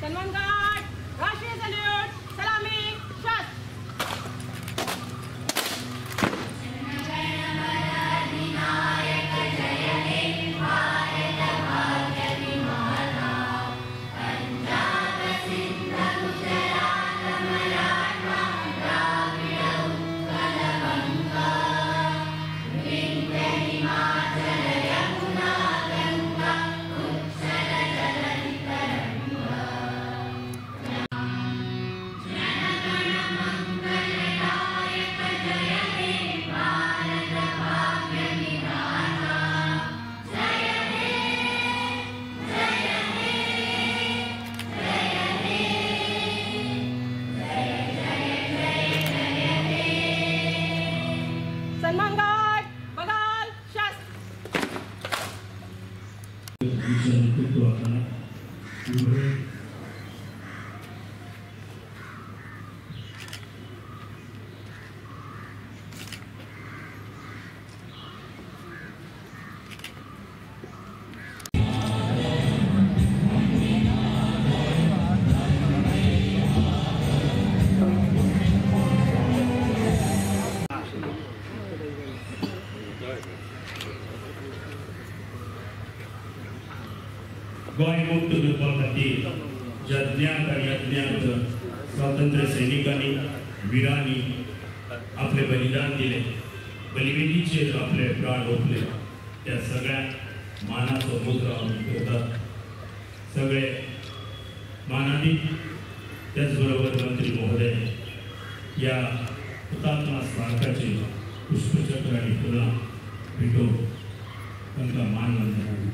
सन्मानघाट, राष्ट्रीय सल्यूट, सलामी, शस्त्र. सन्मानघाट, बगाल, शस्त्र. गोय मुक्त करपा खातीर यज्ञात आनी यज्ञात स्वातंत्र्य सैनिकांनी वीरांनी आपले बलिदान दिले, बलिवेदीचेर आपले प्राण ओपले. त्या सगळ्या मानाचो मुजरो आमी करतात. सगळे मानादी त्याच बरोबर मंत्री महोदय या हुतात्मा स्मारकाचे पुष्पचक्र आनी फुलां भेटोवन तांकां मान वंदना दिली.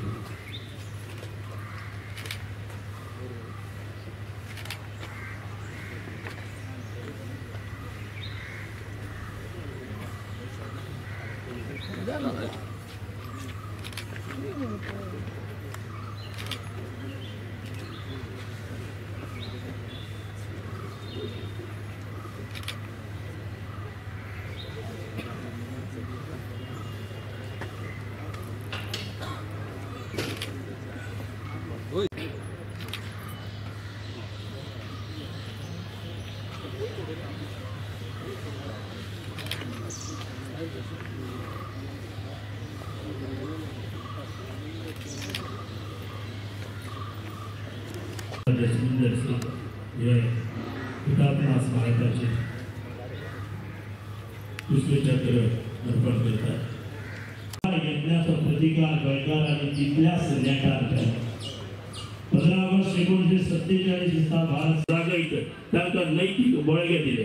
हुतात्मा स्मारकाचे पुष्पचक्र अर्पण करतात. यज्ञाचो प्रतिकार गोंयकार आनी तितल्याच नेटार केलो. 15 ऑगस्ट 1947 दिसा भारत जागयत तांकां नैतीक बळगे दिले.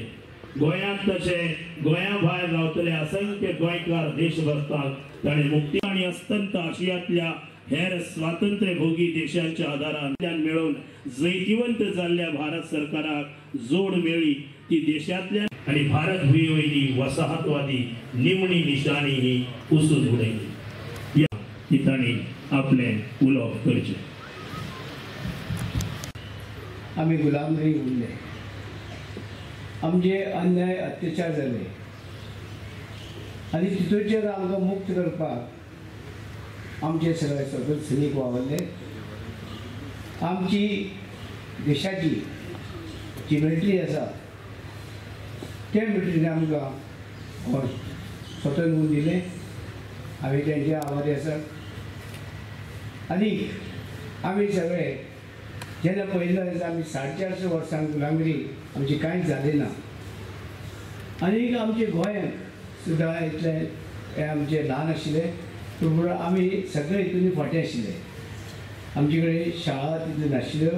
गोंयांत तशें गोंया भायर रावतले असंख्य गोंयकार देशभक्तांक ताणें मुक्ती आनी अस्तंत आशियांतल्या हेर स्वातंत्र्य भोगी देशांच्या आदारान मेळून जैतिवंत जाल्ल्या भारत सरकाराक जोड मेळ्ळी ती देशांतल्या आनी भारत भुंये वयली वसाहतवादी निमणी निशाणी ही पुसून उडयली. ती तांणी आपलें उलोवप करचें. आमी गुलामगिरी उरले, आमचे अन्याय अत्याचार जाले आनी तितूंचेर आमकां मुक्त करपाक आमचे सगळे स्वातंत्र्य सैनीक वावरले. आमची देशाची जी मिलिटरी आसा त्या मिलिटरीने आमकां स्वतंत्र दिले. आमी तेंचे आभारी आसात. आनी आमी सगळे जेन्ना पळयलें दिसा आमी 450 वर्सां गुलामगिरी आमची कांयच जाली ना. आनी आमचे गोंयांत सुद्दां इतले हे आमचे ल्हान आशिल्ले पूण आमी सगळे हितून फाटीं आशिल्ले. आमचे कडेन शाळा तितल्यो नाशिल्ल्यो,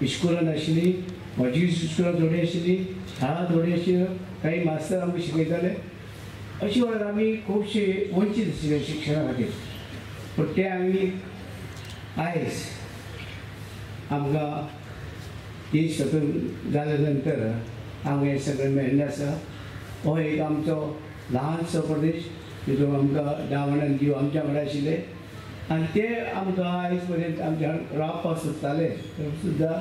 इस्कुलां नाशिल्लीं, म्हजी इस्कुलां थोडी आशिल्लीं, शाळा थोडी आशिल्ल्यो, काही मास्तर आमकां शिकयताले. अशे वेळार आमी खुबशे वंचीत आशिल्ले शिक्षणा खातीर. पूण ते आमी आयज आमकां देश स्वतंत्र जाल्या नंतर आमकां हें सगळें मेळिल्लें आसा. हो एक आमचो ल्हानसो प्रदेश तितून आमकां 10 जाणां जीव आमच्या कडेन आशिल्ले आनी ते आमकां आयज पर्यंत आमच्या रावपाक सोदताले सुद्दां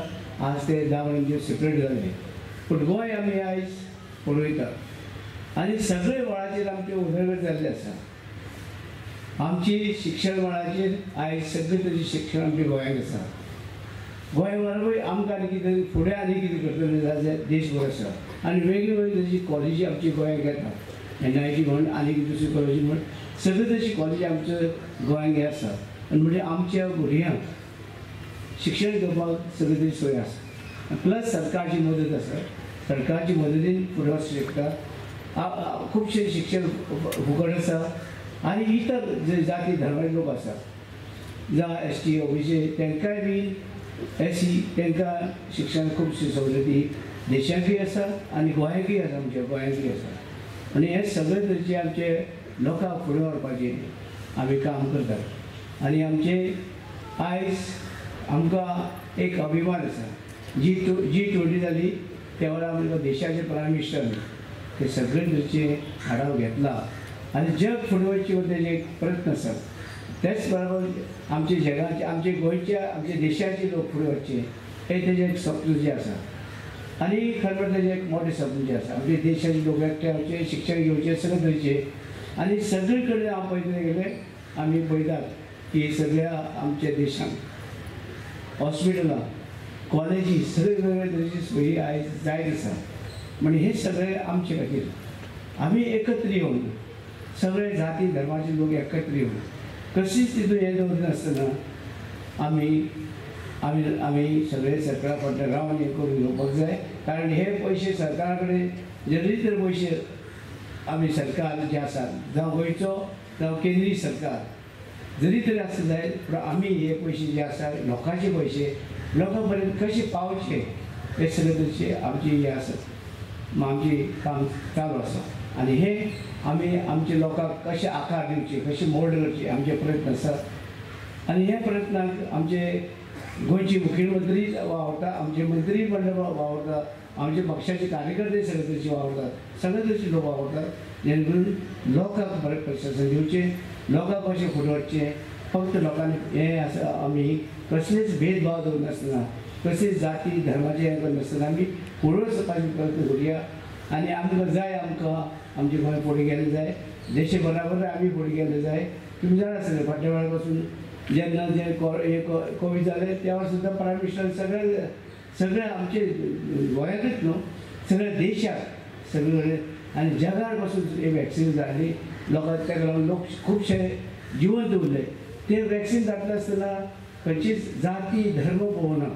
आज ते 10 जाणां जीव सेपरेट जाले. पूण गोंय आमी आयज पळयतात आनी सगळे वेळाचेर आमचे उदरगत जाल्ली आसा. आमची शिक्षण वेळाचेर आयज सगळे तरेची शिक्षण आमच्या गोंयांत आसा. गोंय बरोबर आमकां आनी कितें फुडें आनी कितें करतले जाल्यार देशभर आसा आनी वेगळी वेगळी तशी कॉलेजी आमची गोंयांत येता NIT म्हण आनी दुसरी कॉलेजी म्हण सगळी तशी कॉलेजी आमच्या गोंयांत आसा आनी म्हणजे आमच्या भुरग्यांक शिक्षण घेवपाक सगळी तरी सोय आसा प्लस सरकारची मदत आसा सरकारची मदतीन फुडें वचूंक शकता खुबशे शिक्षण फुकट आसा आनी इतर जे जाती धर्माचे लोक आसा जावं ST OBC तांकांय बी SC तांकां शिक्षण खुबशी सवलती देशांकूय आसा आनी गोंयांकूय आसा आमच्या गोंयांकूय आसा आनी हे सगळे तरेचे आमचे लोकांक फुडें व्हरपाचें आमी काम करतात आनी आमचे आयज आमकां एक अभिमान आसा G20 जाली त्या वेळार आमकां देशाचे प्रायम मिनिस्टर ते सगळे तरेचे आढावो घेतला आनी जग फुडें वचचे तेजे एक प्रयत्न आसा तेच बरोबर आमचे जगाचे आमचे गोंयच्या आमच्या देशाचे लोक फुडें वचचे हे तेजें एक सपन जें आसा आनी खरें म्हळ्यार तेजें एक मोठें सपन जें आसा आमच्या देशाचे लोक एकठांय जावचे शिक्षण घेवचें सगळे तरेचे आनी सगळे कडेन हांव पळयतले गेले आमी पळयतात की सगळ्या आमच्या देशांत हॉस्पिटलां कॉलेजी सगळे वेगवेगळे तरेची सोयी आयज जायत आसा म्हणजे हे सगळे आमचे खातीर आमी एकत्र येवन सगळे जाती धर्माचे लोक एकत्र येवन कशीच तितून हें दवरनासतना आमी सगळे सरकारा फाटल्यान रावन हें करून घेवपाक जाय कारण हे पयशे सरकारा कडेन जरी तर पयशे आमी सरकार जे आसा जावं गोंयचो जावं केंद्रीय सरकार जरी तरी आसता जायत पूण आमी हे पयशे जे आसा लोकांचे पयशे लोकां पर्यंत कशे पावचे हे सगळे तरेचे आमची हे आसा आमची काम चालू आसा आनी हे आमी आमच्या लोकांक कशे आकार दिवचे कशे मोल्ड करचे आमचे प्रयत्न आसात आनी हे प्रयत्नाक आमचे गोंयचे मुखेलमंत्री वावरता आमचे मंत्री मंडळ वावरता आमचे पक्षाचे कार्यकर्ते सगळे तरेचे वावरतात सगळे तरेचे लोक वावरतात जेणे करून लोकांक बरें प्रशासन दिवचें लोकांक कशें फुडें वचचें फक्त लोकांनी हें आसा आमी कसलेच भेदभाव दवरनासतना कसलेच जाती धर्माचे हें करनासतना आमी फुडें वचपाचो प्रयत्न करुया आनी आमकां जाय आमकां आमचें गोंय फुडें गेलें जाय देशा बराबर आमी फुडें गेले जाय तुमी जाणा आसतलें फाटल्या वेळार पासून जेन्ना जे कोवीड जालें त्या वेळार सुद्दां प्रायम मिनिस्टर सगळे आमचे गोंयांतूच न्हू सगळ्या देशाक सगळे कडेन आनी जगार पासून ही वॅक्सिन जाली लोकांक ताका लागून लोक खुबशे जिवंत उरले ते वॅक्सिन घातले आसतना खंयचीच जाती धर्म पळोवना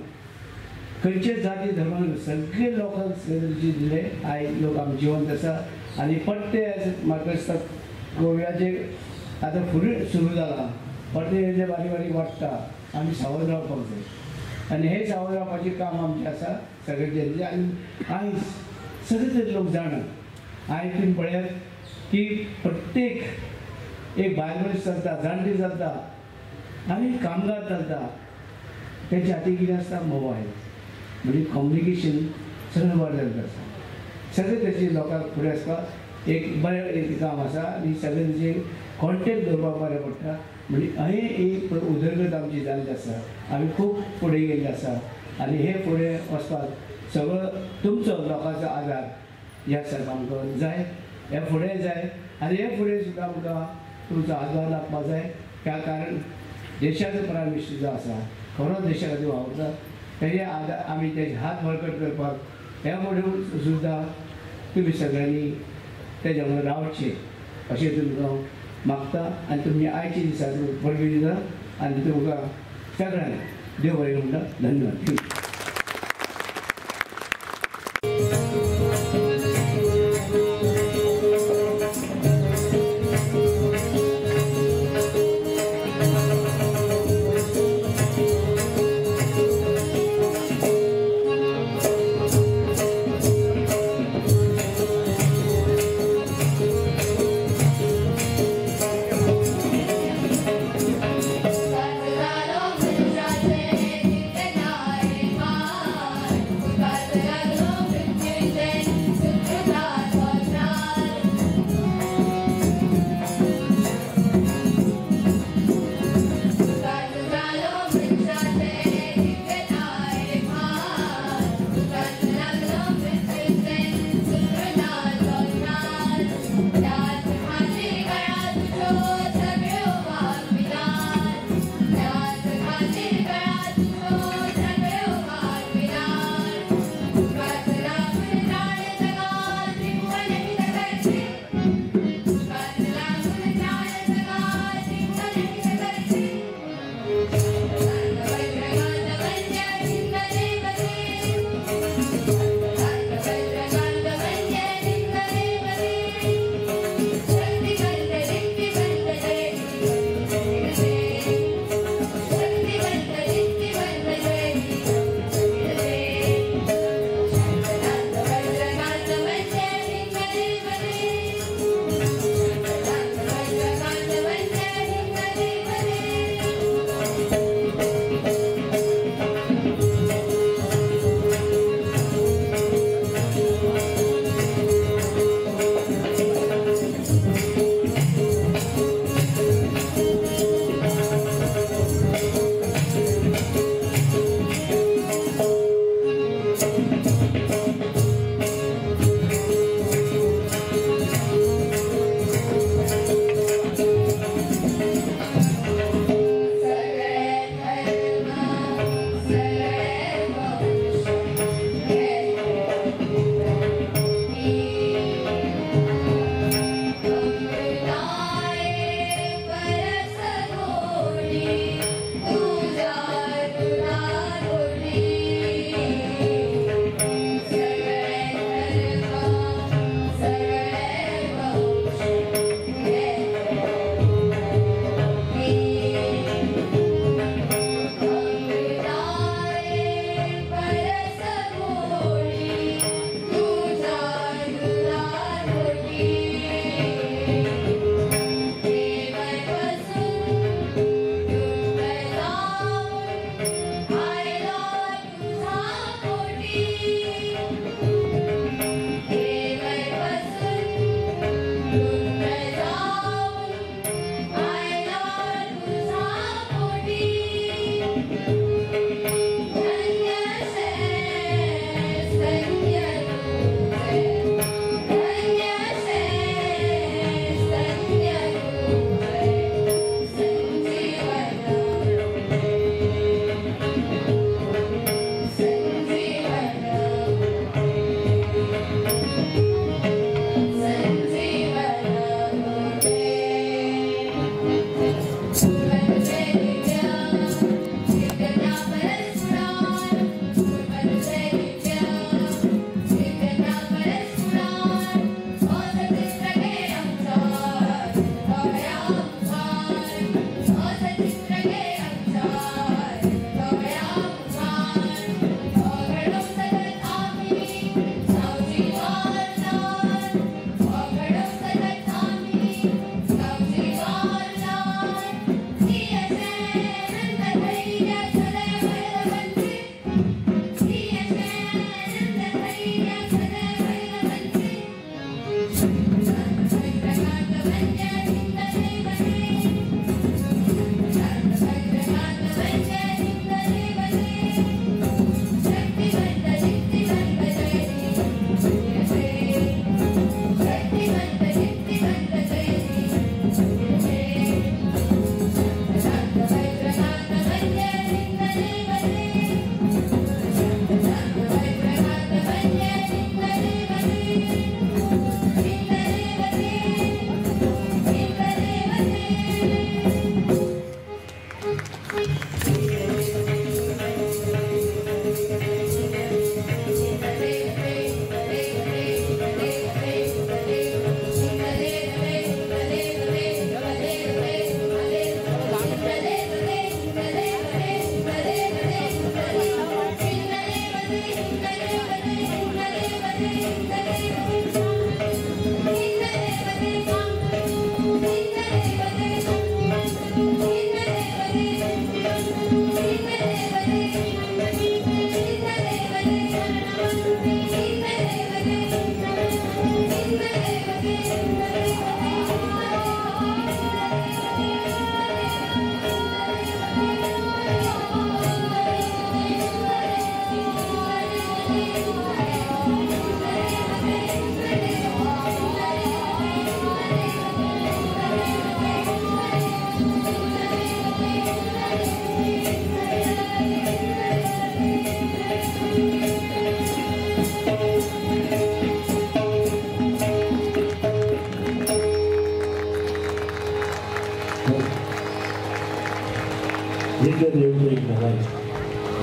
खंयचेच जाती धर्म सगळे लोकांक दिले आयज लोक आमी जिवंत आसा आनी पट्टे म्हाका दिसता कोविडाचे आतां फुडें सुरू जाला पट्टे जे बारीक बारीक वाडटा आमी सावध रावपाक जाय आनी हे सावध रावपाचें काम आमचें आसा सगळ्यांचें आनी आयज सगळे तरी लोक जाणात आयज तुमी पळयात की प्रत्येक एक बायल मनीस चलता जाणटी चलता आनी कामगार चलता तेंच्या हातीक कितें आसता मोबायल म्हणजे कम्युनिकेशन सगळें बरें जाल्लें आसा सगळे तरेचे लोकांक फुडें वचपाक एक बरें एक काम आसा आनी सगळे तरेचे कॉन्टेक्ट दवरपाक बरें पडटा म्हणजे हें एक उदरगत आमची जाल्ली आसा आमी खूब फुडें गेल्ले आसा आनी हे फुडें वचपाक सगळो तुमचो लोकांचो आदार ह्या दिसाक आमकां जाय हे फुडें जाय आनी हे फुडें सुद्दां आमकां तुमचो आदार लागपाक जाय त्या कारण देशाचो प्रायम मिनिस्टर जो आसा खरो देशा खातीर वावरता तेजे आदार आमी तेजे हात बळकट करपाक ह्या फुडें सुद्दां तुमी सगळ्यांनी तेज्या वांगडा रावचें अशें तुमकां मागता आनी तुमी आयचे दिसाक बळगी दिता आनी तुमकां सगळ्यांक देव बरें म्हणटा धन्यवाद. Bye.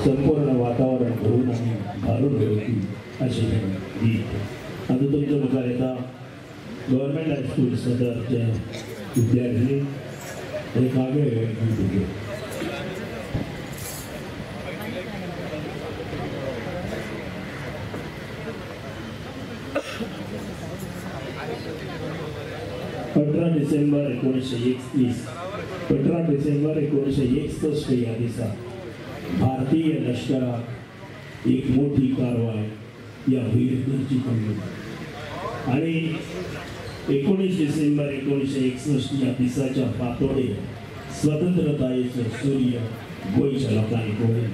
संपूर्ण वातावरण भरून आणि भारून होती असे गीत. आता तुमच्या मुखार येता गव्हर्मेंट हायस्कूल सदरचे विद्यार्थी एक आगळे गीत. डिसेंबर 1931 18 डिसेंबर 1961 या दिसा भारतीय लष्करात एक मोठी कारवाई या वीरगंजी पडली आणि 19 डिसेंबर 1961 या दिसाच्या फातोडे स्वतंत्रतायेचो सूर्य गोंयच्या लोकांनी पळयलो.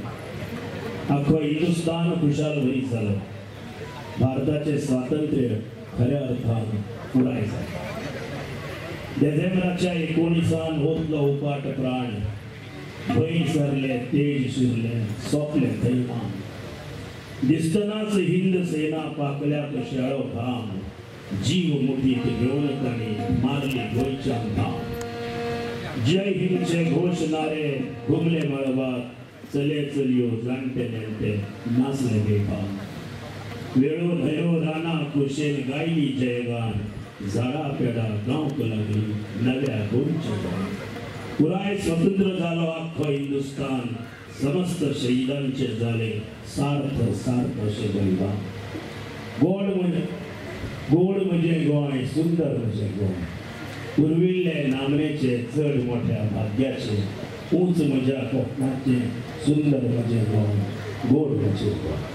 अख्खो हिंदुस्तान खुशाल भरीत जालो. भारताचे स्वातंत्र्य खऱ्या अर्थान पुराय जालें. डिसेंबराच्या 19 ओतलो उपाट प्राण भय सरले तेज शिरले सोंपले थैमान. दिसतनाच हिंद सेना पाकल्याक शेळो घाम. जीव मुठीत घेऊन ताणी मारली गोंयच्या धाम. जय हिंदचे घोषणारे घुमले मळबात चले चलयो जाणटे नेणटे नाचले बेभान. वेळो न्हयो राना कुशेन गायली जयगान. झाडा पेडा गांवक लागली नव्या गोंयच्या गान. पुराय स्वतंत्र जालो अख्खो हिंदुस्तान. समस्त शहीदांचे झाले सार्थ सार्थ अशे बलिदान. गोड म्हणजे गोंय सुंदर म्हणजे गोंय. पुरविल्ले नामनेचे चढ मोठ्या भाग्याचे. उंच म्हज्या कोकणाचे सुंदर म्हणजे गोंय गोड म्हणजे गोंय.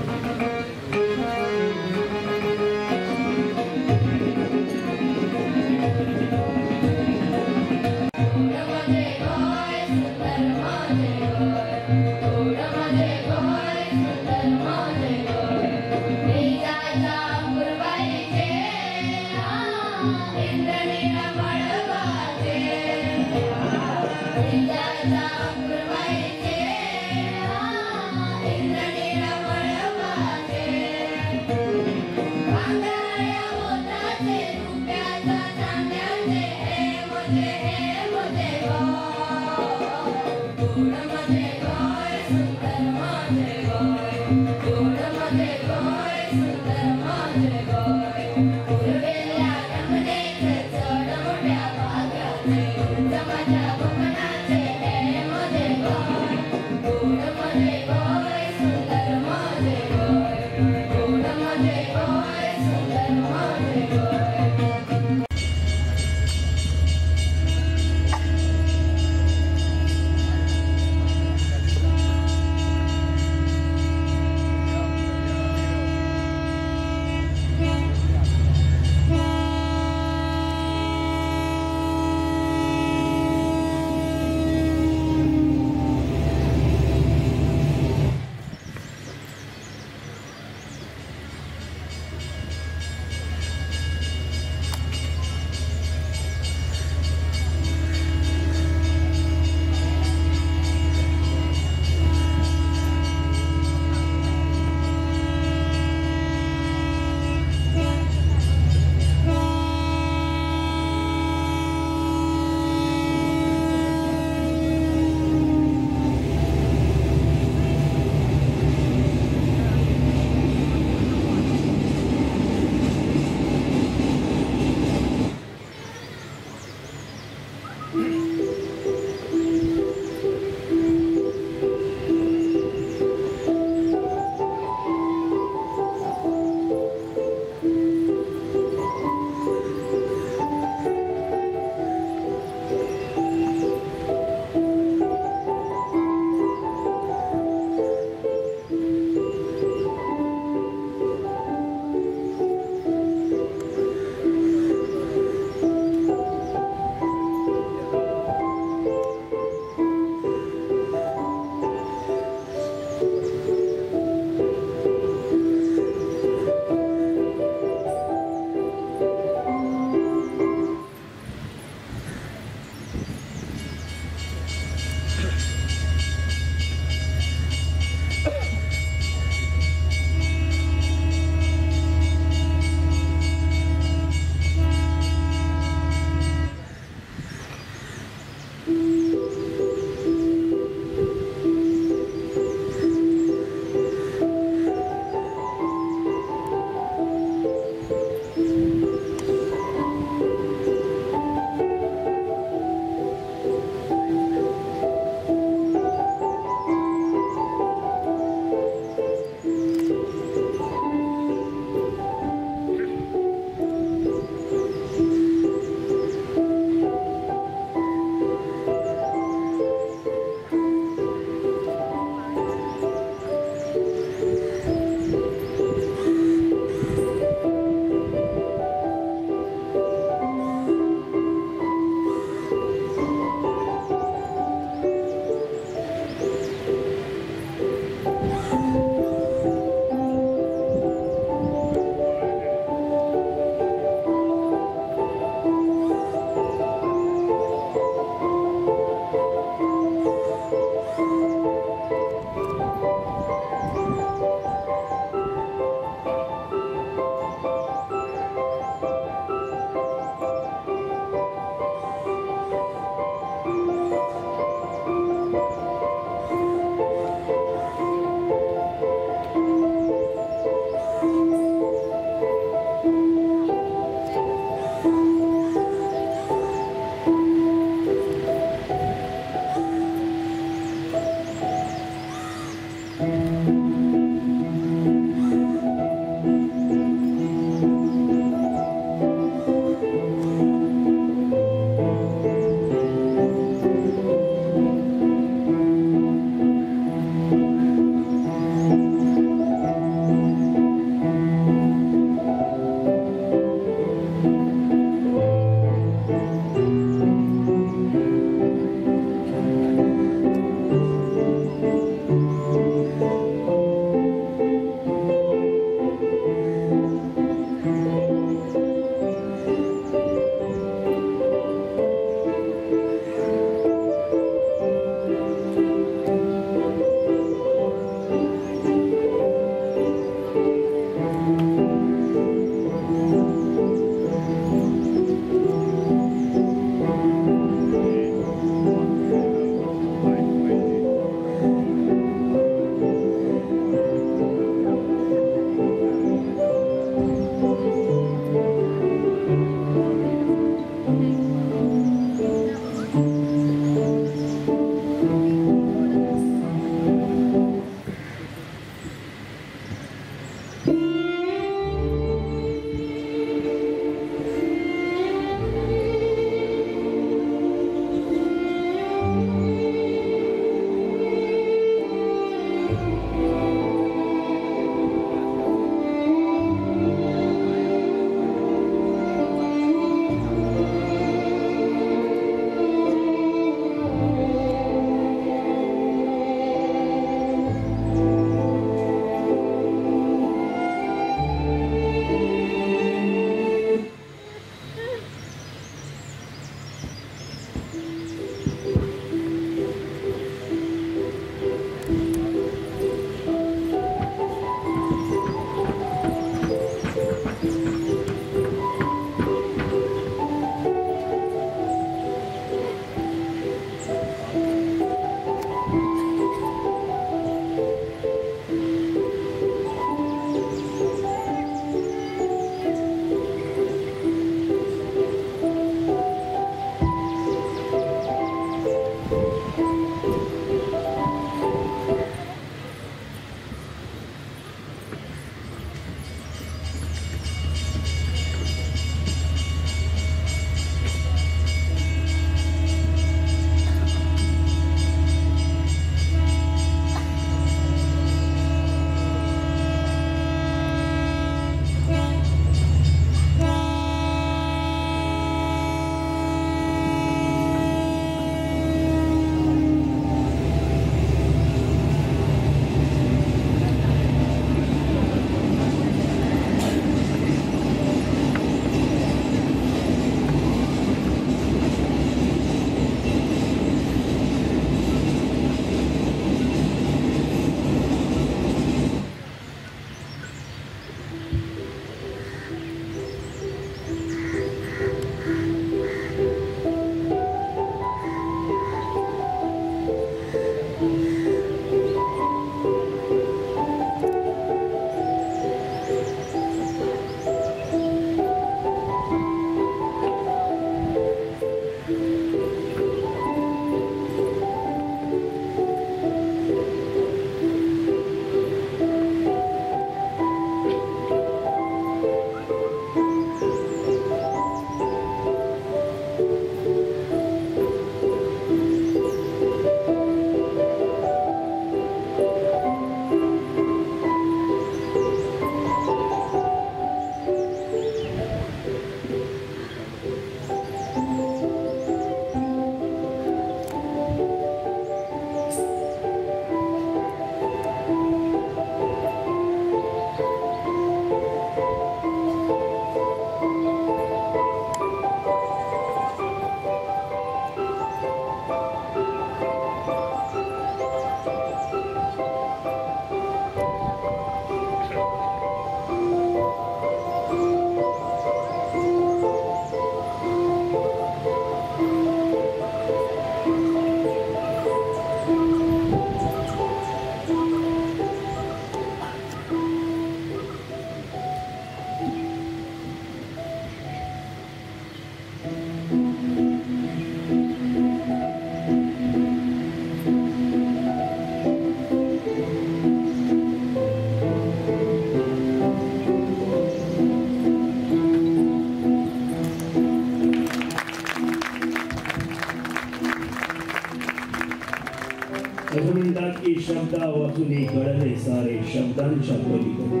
असं म्हणतात की शब्दा वाचून कळले सारे शब्दांच्या पलीकडे.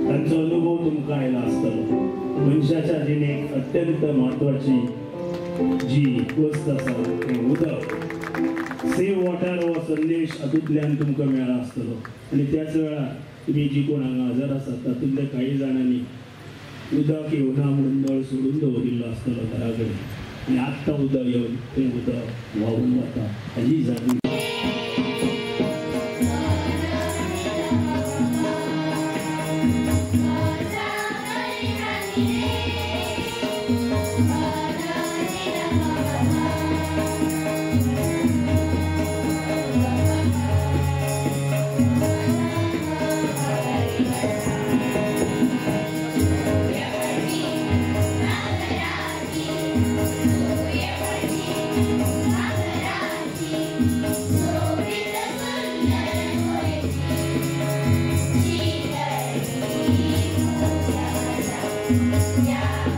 त्यांचा अनुभव तुमका आयला असतलो. मनुष्याच्या जिणेक अत्यंत महत्वाची जी वस्त आसा ते उदक. सेव वॉटर हो संदेश हातूंतल्यान तुमकां मेळ्ळा आसतलो आनी त्याच वेळार तुम्ही जी कोण हांगा हजर आसात तातूंतल्या काही जाणांनी उदक येवना म्हणून नळ सोडून दवरिल्लो आसतलो घरा कडेन आनी आत्तां उदक येवन तें उदक व्हांवून वता. हाजी जाणीव Yeah.